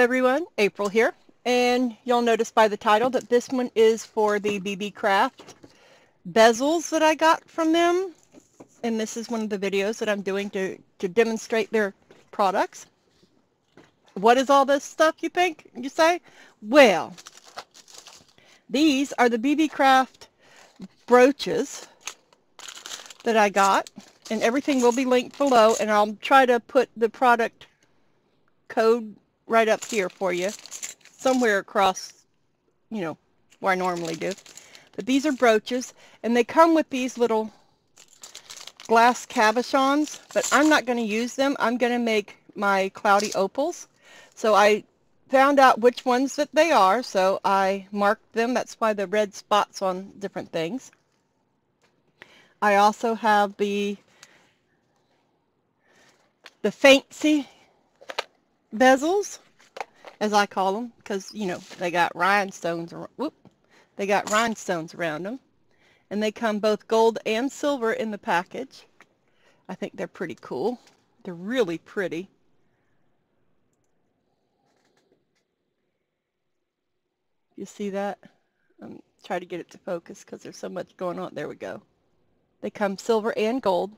everyone, April here, and you'll notice by the title that this one is for the Beebeecraft bezels that I got from them, and this is one of the videos that I'm doing to demonstrate their products. What is all this stuff, you think, you say? Well, these are the Beebeecraft brooches that I got, and everything will be linked below, and I'll try to put the product code right up here for you, somewhere across, where I normally do. But these are brooches, and they come with these little glass cabochons, but I'm not going to use them. I'm going to make my Cloudy Opals. So I found out which ones that they are, so I marked them. That's why the red spots on different things. I also have the fancy bezels, as I call them, because they got rhinestones. They got rhinestones around them, and they come both gold and silver in the package. I think they're pretty cool. They're really pretty. You see that? Try to get it to focus because there's so much going on. There we go. They come silver and gold.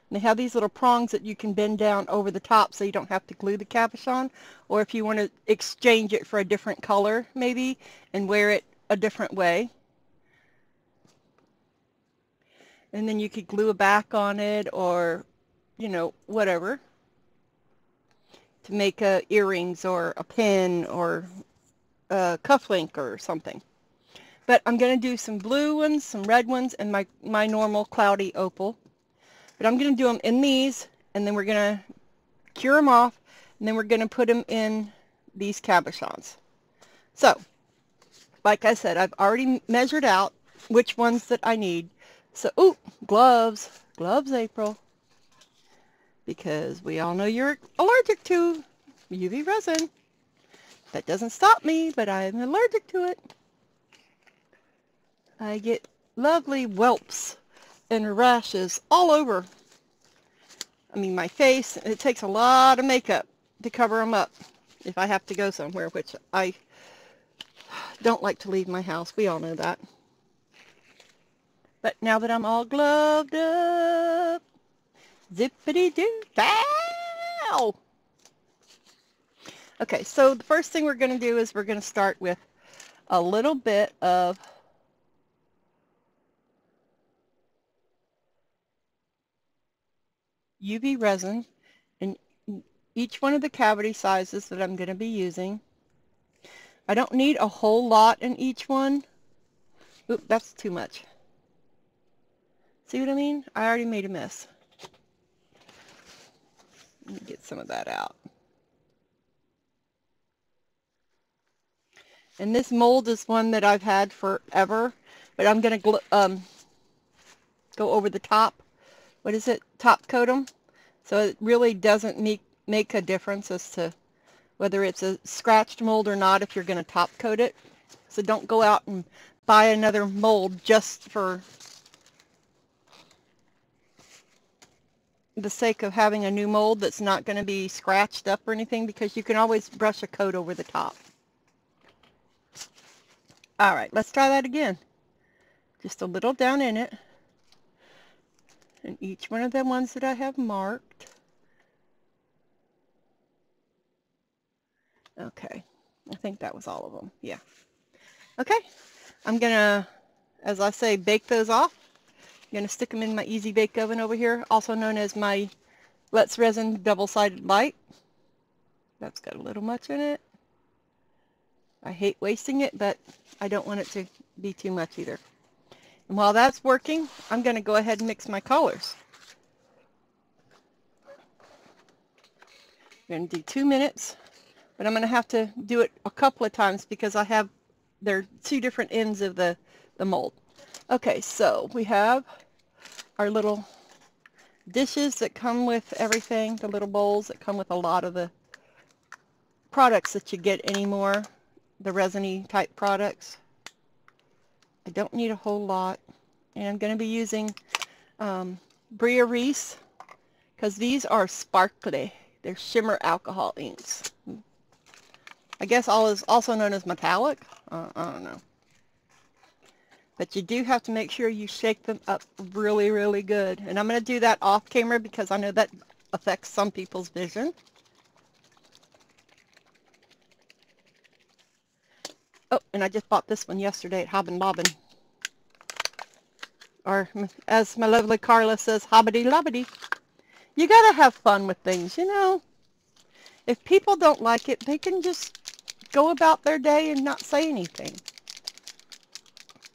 And they have these little prongs that you can bend down over the top so you don't have to glue the cabochon, or if you want to exchange it for a different color maybe and wear it a different way. And then you could glue a back on it, or whatever, to make earrings or a pin or a cufflink or something. But I'm going to do some blue ones, some red ones, and my normal Cloudy Opal. But I'm going to do them in these, and then we're going to cure them off, and then we're going to put them in these cabochons. So, like I said, I've already measured out which ones that I need. So, ooh, gloves, April, because we all know you're allergic to UV resin. That doesn't stop me, but I'm allergic to it. I get lovely whelps and rashes all over. I mean, my face. It takes a lot of makeup to cover them up if I have to go somewhere, which I don't like to leave my house. We all know that. But now that I'm all gloved up, zippity-doo, ow! Okay, so the first thing we're going to do is we're going to start with a little bit of UV resin in each one of the cavity sizes that I'm going to be using. I don't need a whole lot in each one. Oop, that's too much. See what I mean? I already made a mess. Let me get some of that out. And this mold is one that I've had forever, but I'm going to go over the top. What is it? Top coat them. So it really doesn't make a difference as to whether it's a scratched mold or not if you're going to top coat it. So don't go out and buy another mold just for the sake of having a new mold that's not going to be scratched up or anything, because you can always brush a coat over the top. All right, let's try that again. Just a little down in it. And each one of the ones that I have marked. Okay, I think that was all of them. Yeah. Okay, I'm going to, as I say, bake those off. I'm going to stick them in my easy bake oven over here, also known as my Let's Resin double-sided light. That's got a little much in it. I hate wasting it, but I don't want it to be too much either. And while that's working, I'm going to go ahead and mix my colors. I'm going to do 2 minutes, but I'm going to have to do it a couple of times because they're two different ends of the mold. Okay, so we have our little dishes that come with everything, the little bowls that come with a lot of the products that you get anymore, the resiny type products. I don't need a whole lot, and I'm going to be using Bria Reese because these are sparkly. They're shimmer alcohol inks. I guess all is also known as metallic. I don't know. But you do have to make sure you shake them up really, really good. And I'm going to do that off camera because I know that affects some people's vision. Oh, and I just bought this one yesterday at Hobbin' Bobbin. Or, as my lovely Carla says, hobbity lobbity. You got to have fun with things, you know. If people don't like it, they can just go about their day and not say anything.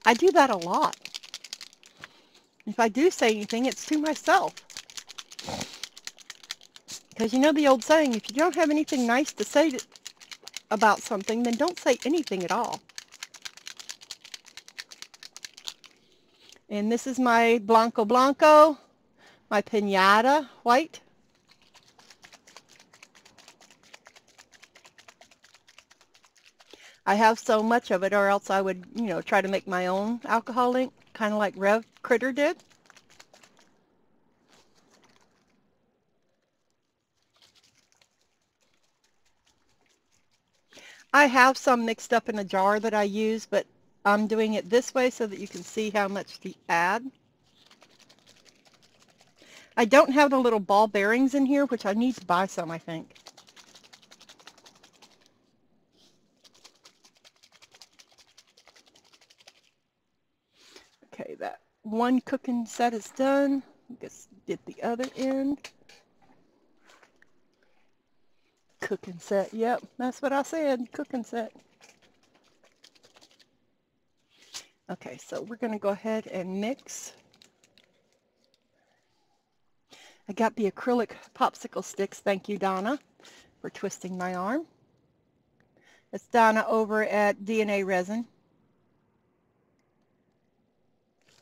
I do that a lot. If I do say anything, it's to myself. Because you know the old saying, if you don't have anything nice to say about something, then don't say anything at all. And this is my Blanco Blanco, my Pinata White. I have so much of it, or else I would, you know, try to make my own alcohol ink, kind of like Rev Critter did. I have some mixed up in a jar that I use, but I'm doing it this way so that you can see how much to add. I don't have the little ball bearings in here, which I need to buy some, I think. Okay, that one cooking set is done. Let's get the other end. Cooking set, yep, that's what I said, cooking set. Okay, so we're going to go ahead and mix. I got the acrylic popsicle sticks, thank you Donna, for twisting my arm. It's Donna over at DNA Resin.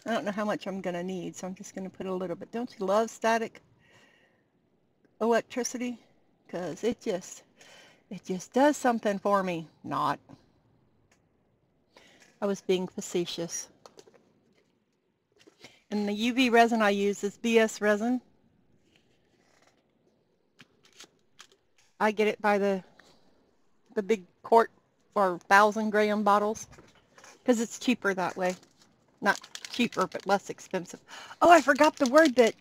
I don't know how much I'm going to need, so I'm just going to put a little bit. Don't you love static electricity? Because it just does something for me. Not. I was being facetious. And the UV resin I use is BS resin. I get it by the big quart or 1,000-gram bottles because it's cheaper that way. Not cheaper, but less expensive. Oh, I forgot the word that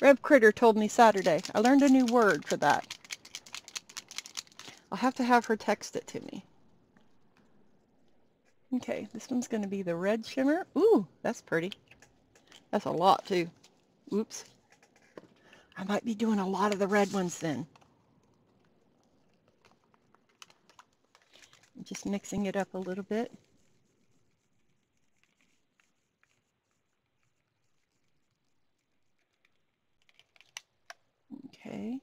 Rev Critter told me Saturday. I learned a new word for that. I'll have to have her text it to me. Okay, this one's going to be the red shimmer. Ooh, that's pretty. That's a lot, too. Oops. I might be doing a lot of the red ones then. I'm just mixing it up a little bit. Okay.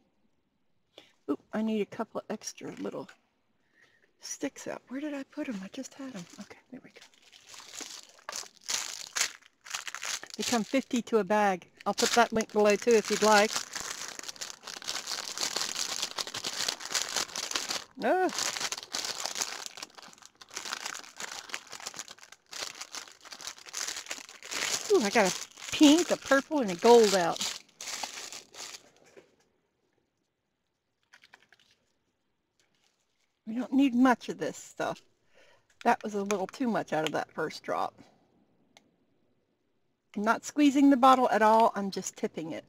Oop, I need a couple extra little sticks out. Where did I put them? I just had them. Okay, there we go. They come 50 to a bag. I'll put that link below too if you'd like. Oh. Ooh, I got a pink, a purple, and a gold out. We don't need much of this stuff. That was a little too much out of that first drop. I'm not squeezing the bottle at all, I'm just tipping it.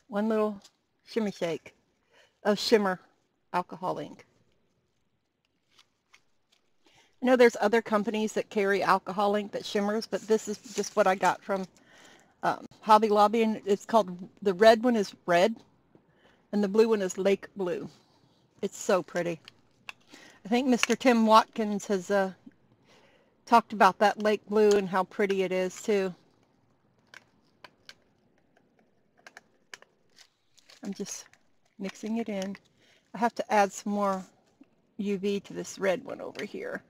One little shimmy shake of shimmer alcohol ink. I know there's other companies that carry alcohol ink that shimmers, but this is just what I got from Hobby Lobby, and it's called, the red one is red, and the blue one is lake blue. It's so pretty. I think Mr. Tim Watkins has talked about that lake blue and how pretty it is too. I'm just mixing it in. I have to add some more UV to this red one over here.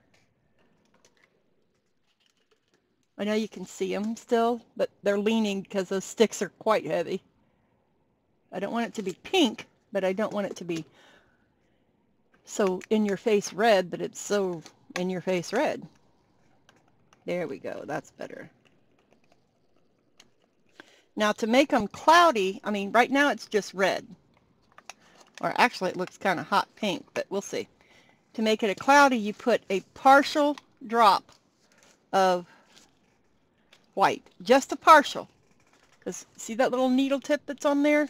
I know you can see them still, but they're leaning because those sticks are quite heavy. I don't want it to be pink, but I don't want it to be so in-your-face red that it's so in-your-face red. There we go. That's better. Now to make them cloudy, I mean, right now it's just red. Or actually it looks kind of hot pink, but we'll see. To make it a cloudy, you put a partial drop of white. Just a partial. Because see that little needle tip that's on there?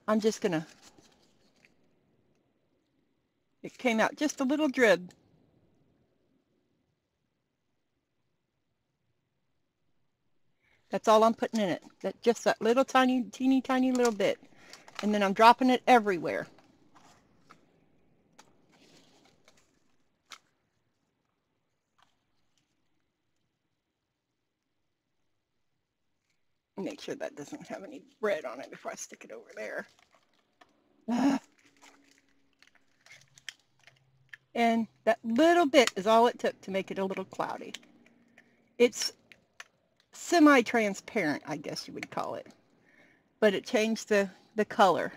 I'm just going to... It came out just a little drib. That's all I'm putting in it. Just that little teeny tiny little bit. And then I'm dropping it everywhere. Make sure that doesn't have any bread on it before I stick it over there. And that little bit is all it took to make it a little cloudy. It's semi-transparent, I guess you would call it. But it changed the color.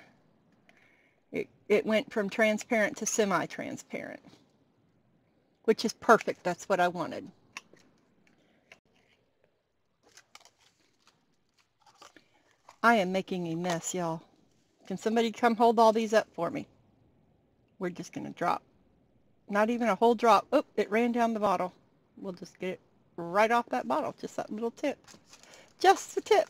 It went from transparent to semi-transparent, which is perfect. That's what I wanted. I am making a mess, y'all. Can somebody come hold all these up for me? We're just going to drop. Not even a whole drop. Oh, it ran down the bottle. We'll just get it right off that bottle. Just that little tip. Just the tip.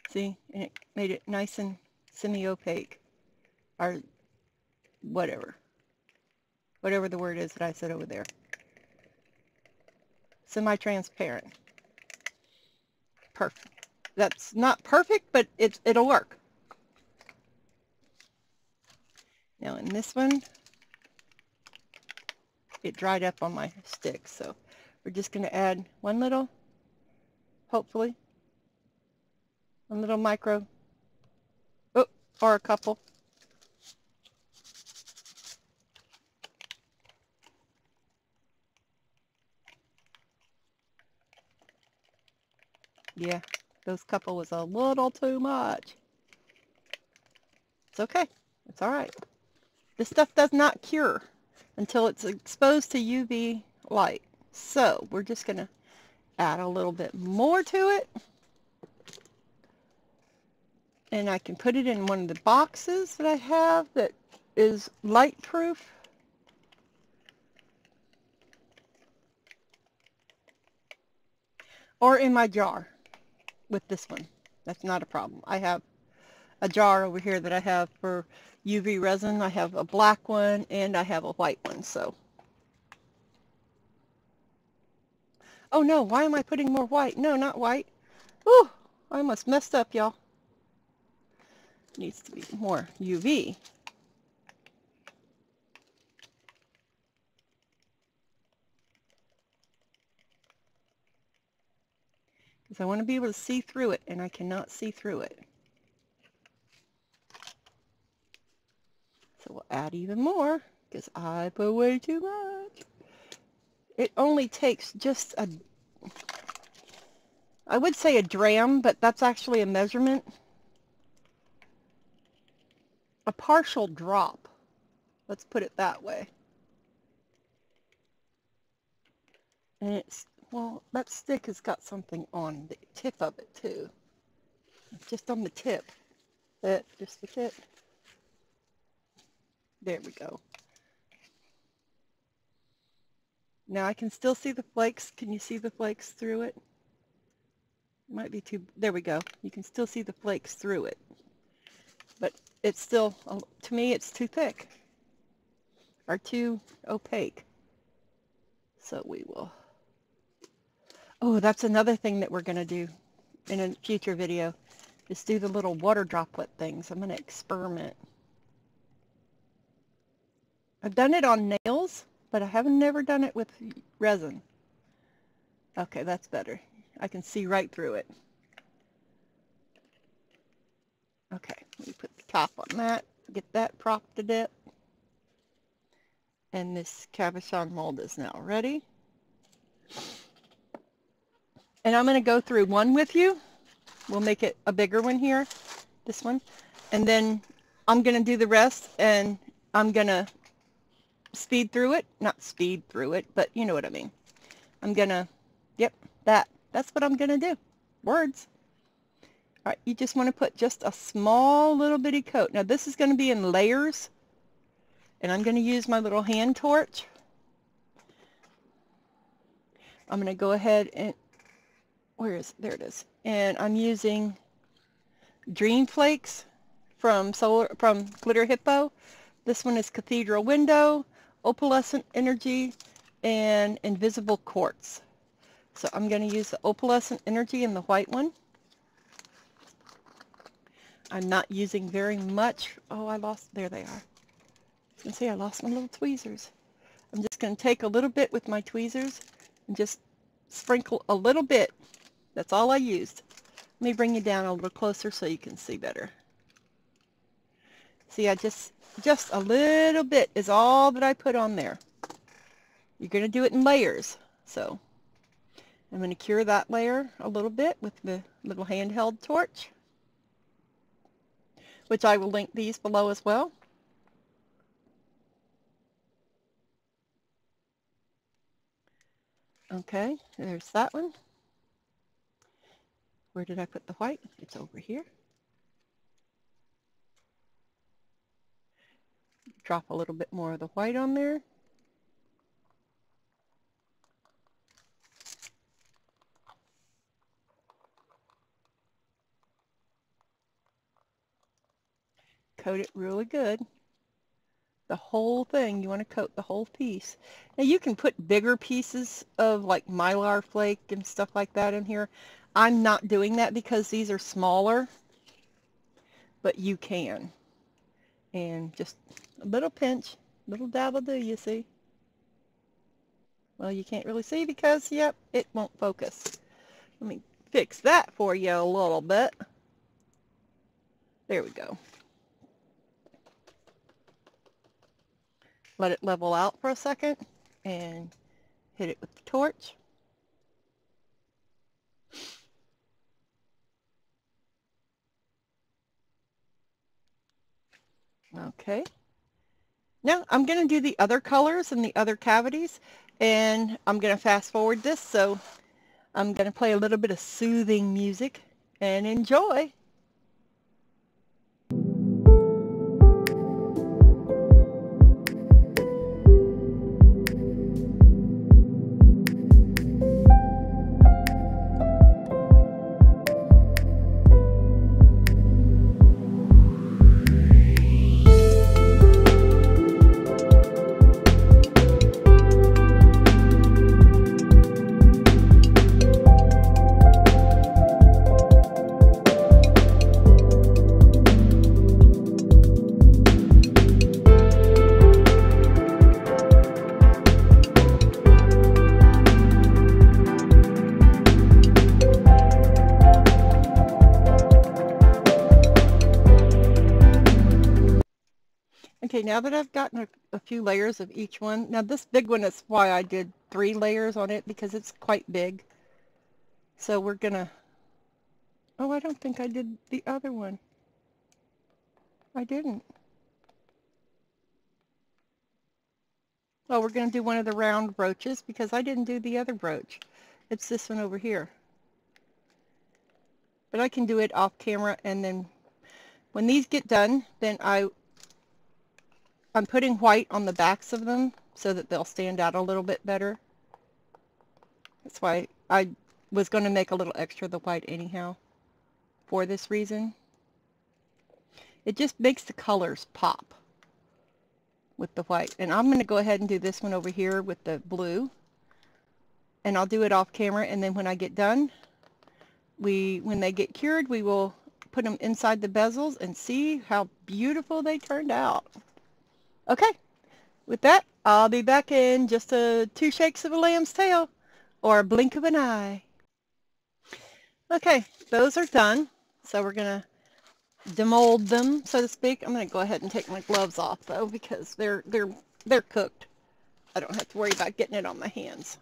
See? And it made it nice and semi-opaque. Or whatever. Whatever the word is that I said over there. Semi-transparent. Perfect. That's not perfect, but it'll work. Now in this one, it dried up on my stick, so we're just going to add one little, hopefully, one little micro, or a couple. Yeah, those couple was a little too much. It's okay. It's all right. This stuff does not cure until it's exposed to UV light. So we're just going to add a little bit more to it. And I can put it in one of the boxes that I have that is light proof. Or in my jar with this one. That's not a problem. I have a jar over here that I have for UV resin. I have a black one and I have a white one, so. Oh no, why am I putting more white? No, not white. Ooh, I almost messed up, y'all. Needs to be more UV. Because I want to be able to see through it, and I cannot see through it. So we'll add even more, because I put way too much. It only takes just a, I would say a dram, but that's actually a measurement. A partial drop. Let's put it that way. And it's, well, that stick has got something on the tip of it too. Just on the tip. Just the tip. There we go. Now I can still see the flakes. Can you see the flakes through it? Might be too, there we go. You can still see the flakes through it. But it's still, to me, it's too thick. Or too opaque. So we will. Oh, that's another thing that we're going to do in a future video. Is do the little water droplet things. I'm going to experiment. I've done it on nails, but I haven't never done it with resin. Okay, that's better. I can see right through it. Okay, let me put the top on that. Get that propped to dip. And this cabochon mold is now ready. And I'm going to go through one with you. We'll make it a bigger one here, this one. And then I'm going to do the rest, and I'm going to speed through it. Not speed through it, but you know what I mean. I'm gonna, yep, that's what I'm gonna do. Words. All right, you just want to put just a small little bitty coat. Now this is going to be in layers, and I'm going to use my little hand torch. I'm going to go ahead and, there it is. And I'm using Dream Flakes from Glitter Hippo. This one is Cathedral Window, Opalescent Energy, and Invisible Quartz. So I'm going to use the Opalescent Energy in the white one. I'm not using very much. Oh, there they are. You can see I lost my little tweezers. I'm just going to take a little bit with my tweezers and just sprinkle a little bit. That's all I used. Let me bring you down a little closer so you can see better. See, I just a little bit is all that I put on there. You're going to do it in layers. So I'm going to cure that layer a little bit with the little handheld torch, which I will link these below as well. Okay, there's that one. Where did I put the white? It's over here. Drop a little bit more of the white on there. Coat it really good. The whole thing, you want to coat the whole piece. Now you can put bigger pieces of like mylar flake and stuff like that in here. I'm not doing that because these are smaller, but you can. And just a little pinch, little dab will do, you see. Well, you can't really see because, yep, it won't focus. Let me fix that for you a little bit. There we go. Let it level out for a second and hit it with the torch. Okay. Now I'm going to do the other colors and the other cavities, and I'm going to fast forward this, so I'm going to play a little bit of soothing music and enjoy. Okay, now that I've gotten a few layers of each one, now this big one is why I did 3 layers on it, because it's quite big. So we're gonna, oh, I don't think I did the other one. I didn't. Oh, we're gonna do one of the round brooches because I didn't do the other brooch. It's this one over here. But I can do it off camera, and then when these get done, then I'm putting white on the backs of them so that they'll stand out a little bit better. That's why I was going to make a little extra of the white anyhow, for this reason. It just makes the colors pop with the white. And I'm going to go ahead and do this one over here with the blue. And I'll do it off camera, and then when I get done, when they get cured, we will put them inside the bezels and see how beautiful they turned out. Okay, with that, I'll be back in just 2 shakes of a lamb's tail, or a blink of an eye. Okay, those are done. So we're going to demold them, so to speak. I'm going to go ahead and take my gloves off, though, because they're cooked. I don't have to worry about getting it on my hands.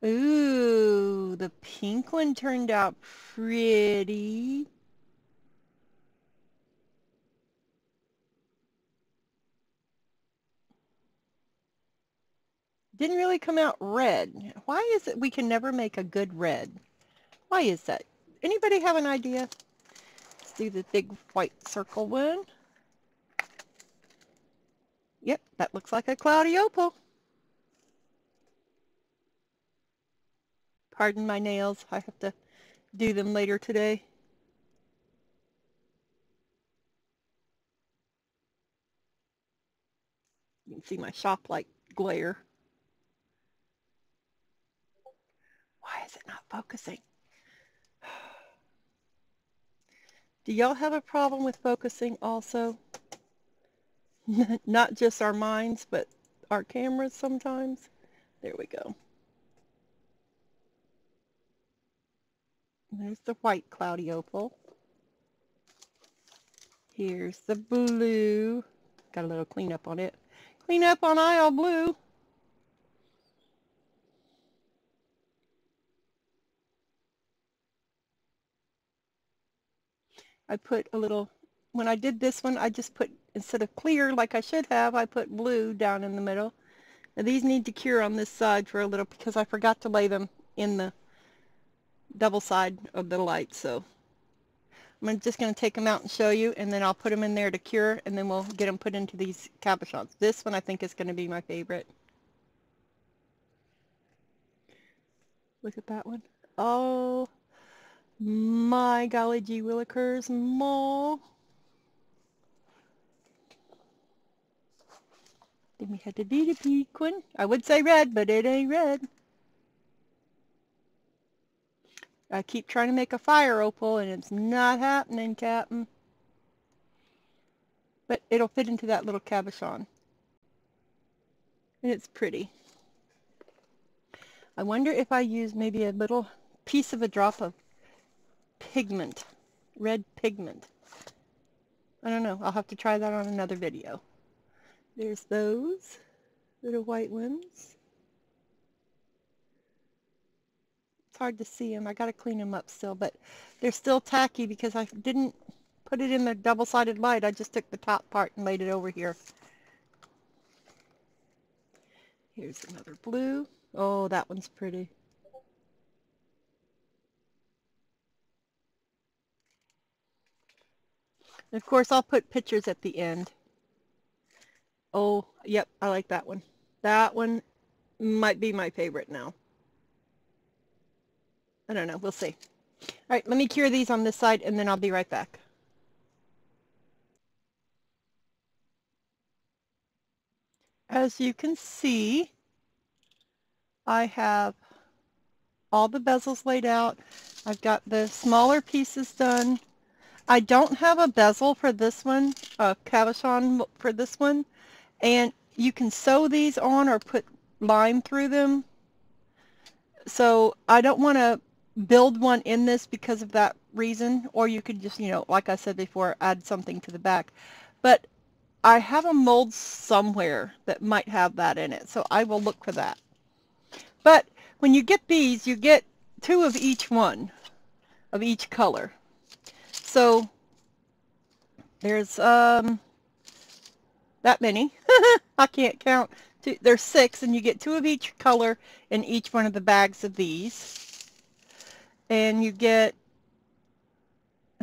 Ooh, the pink one turned out pretty. Didn't really come out red. Why is it we can never make a good red? Why is that? Anybody have an idea? Let's do the big white circle one. Yep, that looks like a cloudy opal. Pardon my nails. I have to do them later today. You can see my shop light glare. Why is it not focusing? Do y'all have a problem with focusing also? Not just our minds, but our cameras sometimes. There we go. There's the white cloudy opal. Here's the blue. Got a little cleanup on it. Clean up on aisle blue. I put a little, when I did this one, I just put, instead of clear like I should have, I put blue down in the middle. Now these need to cure on this side for a little because I forgot to lay them in the double side of the light. So I'm just going to take them out and show you, and then I'll put them in there to cure, and then we'll get them put into these cabochons. This one I think is going to be my favorite. Look at that one. Oh my golly gee willikers, mole. Then we had the pink one. I would say red, but it ain't red. I keep trying to make a fire opal, and it's not happening, Captain. But it'll fit into that little cabochon. And it's pretty. I wonder if I use maybe a little piece of a drop of pigment, red pigment. I don't know. I'll have to try that on another video. There's those little white ones. It's hard to see them. I got to clean them up still, but they're still tacky because I didn't put it in the double-sided light. I just took the top part and laid it over here. Here's another blue. Oh, that one's pretty. And of course, I'll put pictures at the end. Oh, yep, I like that one. That one might be my favorite now. I don't know. We'll see. All right, let me cure these on this side, and then I'll be right back. As you can see, I have all the bezels laid out. I've got the smaller pieces done. I don't have a bezel for this one, a cabochon for this one, and you can sew these on or put line through them. So I don't want to build one in this because of that reason, or you could just, you know, like I said before, add something to the back. But I have a mold somewhere that might have that in it, so I will look for that. But when you get these, you get 2 of each one, of each color. So there's that many. I can't count. There's 6, and you get 2 of each color in each one of the bags of these. And you get,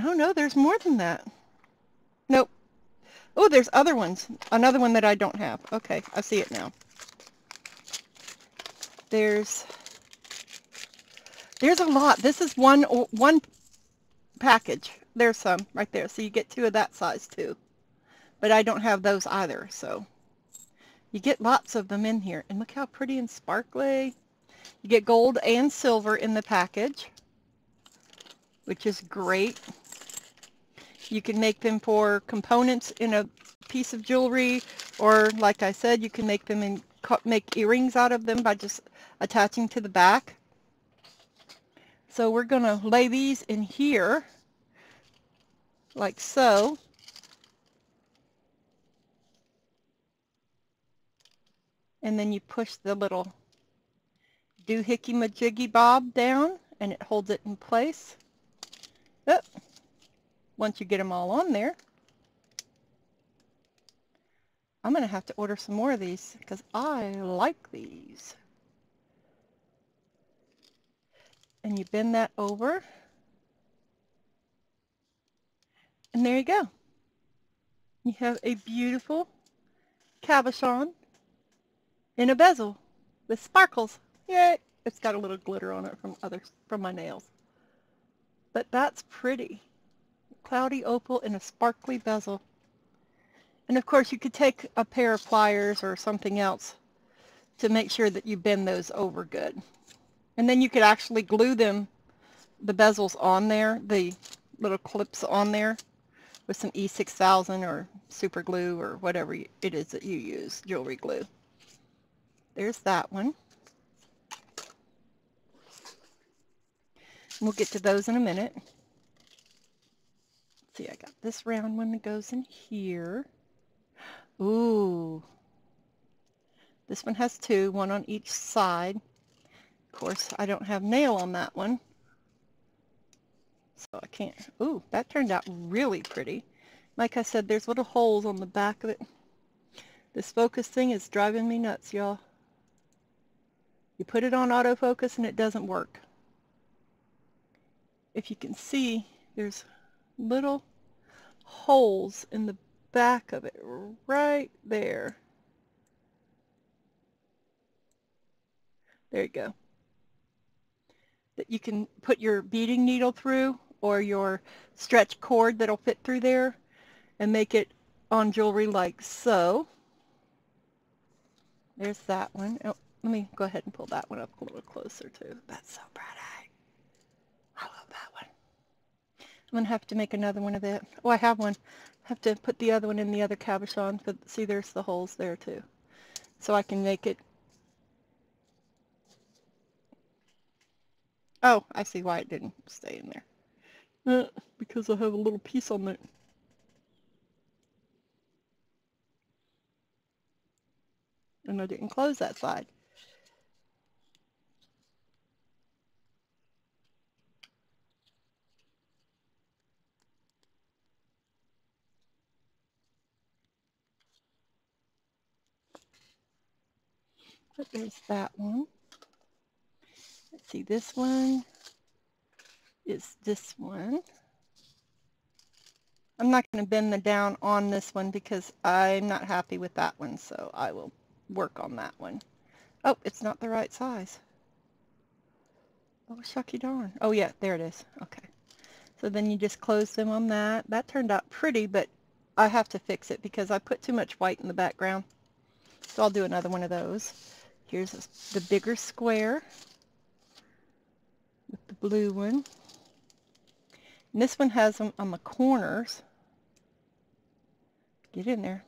oh no, there's more than that. Nope. Oh, there's other ones. Another one that I don't have. Okay, I see it now. There's a lot. This is one package. There's some right there. So you get 2 of that size too. But I don't have those either, so you get lots of them in here. And look how pretty and sparkly. You get gold and silver in the package, which is great. You can make them for components in a piece of jewelry, or like I said, you can make them and make earrings out of them by just attaching to the back. So we're going to lay these in here like so. And then you push the little doohickey-majiggy bob down, and it holds it in place. Oh, once you get them all on there. I'm going to have to order some more of these because I like these. And you bend that over. And there you go. You have a beautiful cabochon in a bezel with sparkles. Yay! It's got a little glitter on it from my nails. But that's pretty. Cloudy opal in a sparkly bezel. And of course you could take a pair of pliers or something else to make sure that you bend those over good. And then you could actually glue them, the bezels on there, the little clips on there, with some E6000 or super glue or whatever it is that you use, jewelry glue. There's that one. We'll get to those in a minute. Let's see, I got this round one that goes in here. Ooh. This one has two, one on each side. Of course, I don't have nail on that one, so I can't. Ooh, that turned out really pretty. Like I said, there's little holes on the back of it. This focus thing is driving me nuts, y'all. You put it on autofocus and it doesn't work. If you can see, there's little holes in the back of it right there. There you go. That you can put your beading needle through, or your stretch cord that'll fit through there, and make it on jewelry like so. There's that one. Oh, let me go ahead and pull that one up a little closer too. That's so pretty. I love that one. I'm going to have to make another one of that. Oh, I have one. I have to put the other one in the other cabochon. But see, there's the holes there too. So I can make it. Oh, I see why it didn't stay in there. Because I have a little piece on it. And I didn't close that side. But there's that one. Let's see, this one is this one. I'm not going to bend the down on this one because I'm not happy with that one, so I will work on that one. Oh, it's not the right size. Oh, shucky darn. Oh yeah, there it is. Okay. So then you just close them on that. That turned out pretty, but I have to fix it because I put too much white in the background. So I'll do another one of those. Here's the bigger square with the blue one. And this one has them on the corners. Get in there.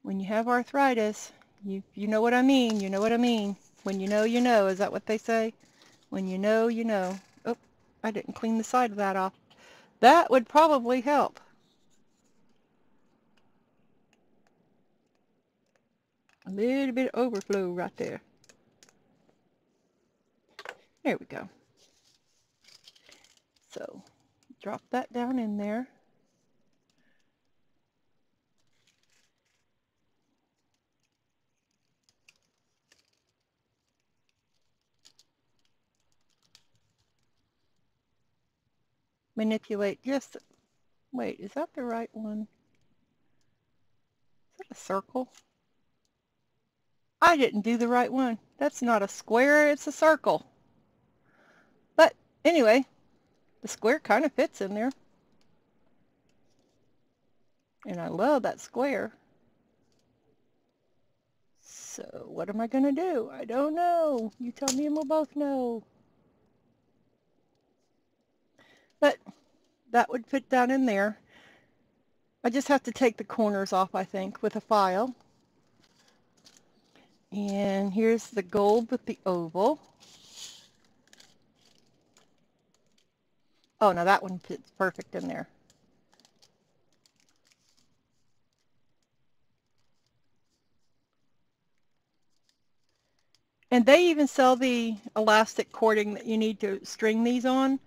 When you have arthritis, you know what I mean. You know what I mean. When you know, you know. Is that what they say? When you know, you know. Oh, I didn't clean the side of that off. That would probably help. A little bit of overflow right there. There we go. So, drop that down in there. Manipulate just, wait, is that the right one? Is that a circle? I didn't do the right one. That's not a square, it's a circle. But anyway, the square kind of fits in there. And I love that square. So what am I going to do? I don't know. You tell me and we'll both know. But that would fit down in there. I just have to take the corners off, I think, with a file. And here's the gold with the oval. Oh, now that one fits perfect in there. And they even sell the elastic cording that you need to string these on,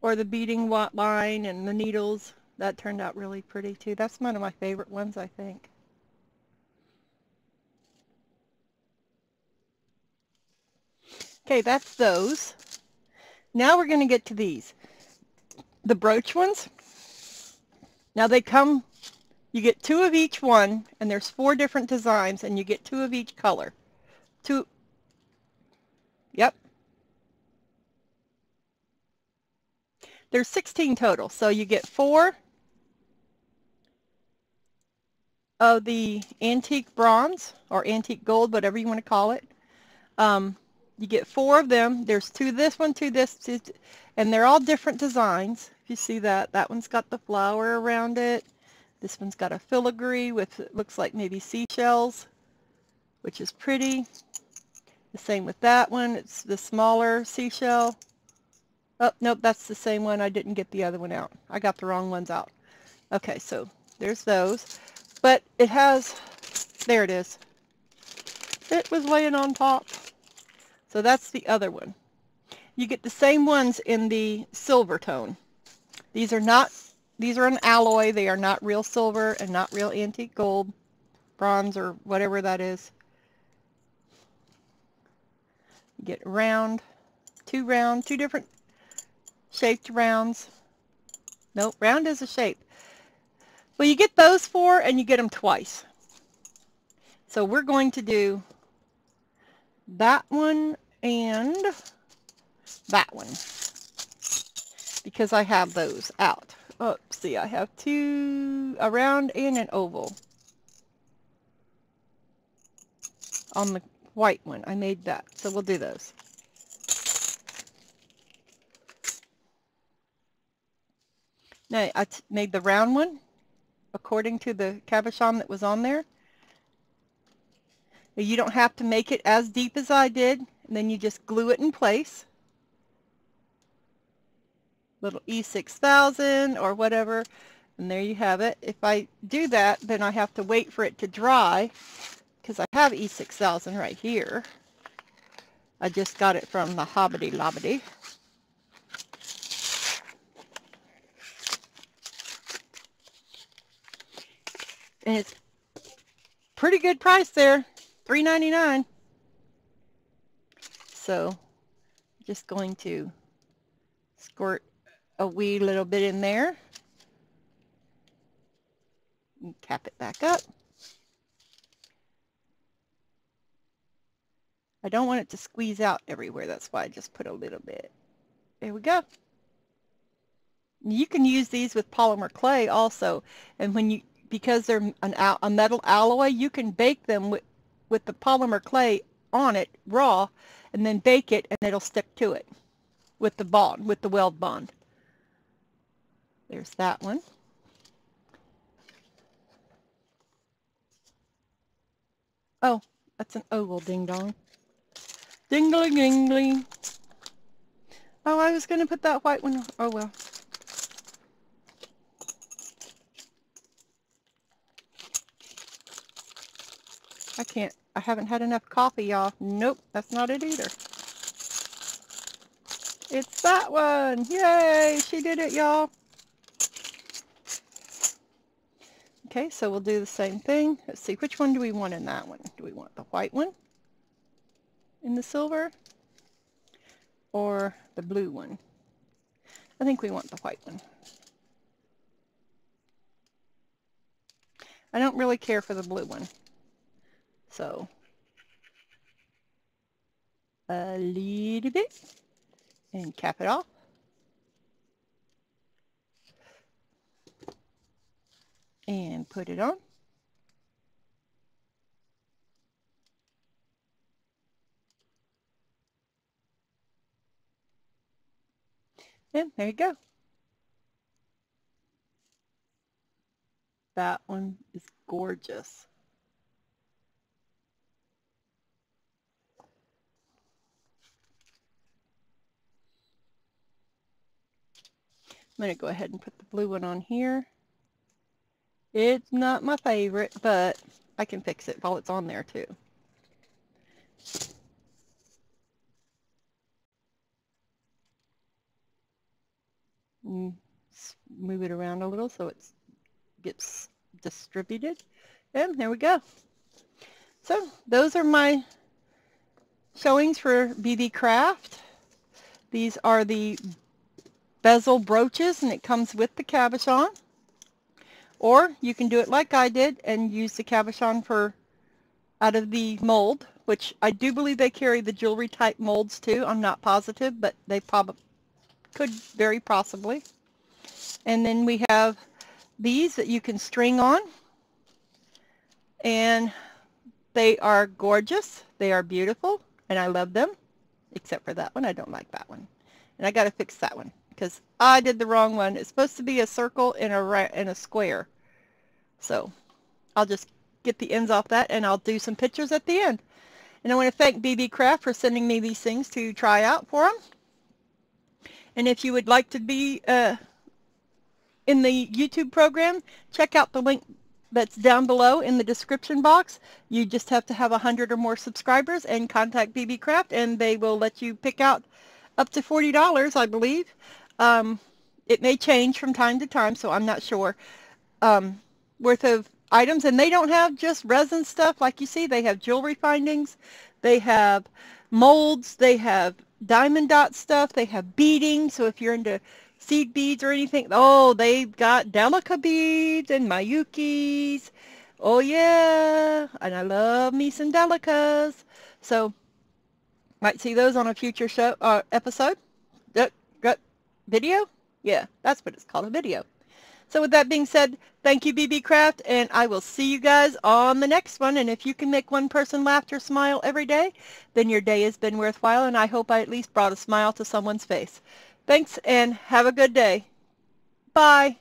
or the beading line and the needles. That turned out really pretty too. That's one of my favorite ones, I think. Okay, that's those. Now we're going to get to these. The brooch ones. Now they come, you get 2 of each one, and there's 4 different designs, and you get 2 of each color. 2, yep. There's 16 total, so you get 4 of the antique bronze, or antique gold, whatever you want to call it. You get 4 of them. There's 2 this one, 2 this, 2, and they're all different designs. If you see that, that one's got the flower around it. This one's got a filigree with, it looks like maybe seashells, which is pretty. The same with that one. It's the smaller seashell. Oh, nope, that's the same one. I didn't get the other one out. I got the wrong ones out. Okay, so there's those. But it has, there it is. It was laying on top. So that's the other one. You get the same ones in the silver tone. These are an alloy. They are not real silver and not real antique gold, bronze, or whatever that is. You get round, 2 different shaped rounds. Nope, round is a shape. Well, you get those 4 and you get them twice. So we're going to do that one and that one because I have those out. Oh, see, I have 2, a round and an oval on the white one. I made that, so we'll do those. Now, I made the round one according to the cabochon that was on there. Now, you don't have to make it as deep as I did, and then you just glue it in place. Little E6000 or whatever, and there you have it. If I do that, then I have to wait for it to dry, because I have E6000 right here. I just got it from the Hobby Lobby. And it's pretty good price there, $3.99. So just going to squirt a wee little bit in there and cap it back up. I don't want it to squeeze out everywhere, that's why I just put a little bit. There we go. You can use these with polymer clay also, and when you, because they're a metal alloy, you can bake them with the polymer clay on it raw, and then bake it, and it'll stick to it with the bond, with the weld bond. There's that one. Oh, that's an oval, ding dong. Dingling dingling. Oh, I was going to put that white one. Oh well. I haven't had enough coffee, y'all. Nope, that's not it either. It's that one. Yay, she did it, y'all. Okay, so we'll do the same thing. Let's see, which one do we want in that one? Do we want the white one in the silver or the blue one? I think we want the white one. I don't really care for the blue one. So, a little bit and cap it off. And put it on. And there you go. That one is gorgeous. I'm going to go ahead and put the blue one on here. It's not my favorite, but I can fix it while it's on there too. move it around a little so it gets distributed. And there we go. So those are my showings for Beebeecraft. These are the bezel brooches, and it comes with the cabochon. Or you can do it like I did and use the cabochon for out of the mold, which I do believe they carry the jewelry type molds too. I'm not positive, but they probably could very possibly. And then we have these that you can string on, and they are gorgeous. They are beautiful, and I love them, except for that one. I don't like that one, and I got to fix that one because I did the wrong one. It's supposed to be a circle and a square, so I'll just get the ends off that, and I'll do some pictures at the end. And I want to thank Beebeecraft for sending me these things to try out for them. And if you would like to be in the YouTube program, check out the link that's down below in the description box. You just have to have 100 or more subscribers and contact Beebeecraft, and they will let you pick out up to $40, I believe. It may change from time to time, so I'm not sure, worth of items. And they don't have just resin stuff like you see. They have jewelry findings, they have molds, they have diamond dot stuff, they have beading. So if you're into seed beads or anything, oh, they've got delica beads and mayukis. Oh yeah, and I love me some delicas. So might see those on a future show episode. Video? Yeah, that's what it's called, a video. So with that being said, thank you, Beebeecraft, and I will see you guys on the next one. And if you can make one person laugh or smile every day, then your day has been worthwhile, and I hope I at least brought a smile to someone's face. Thanks, and have a good day. Bye.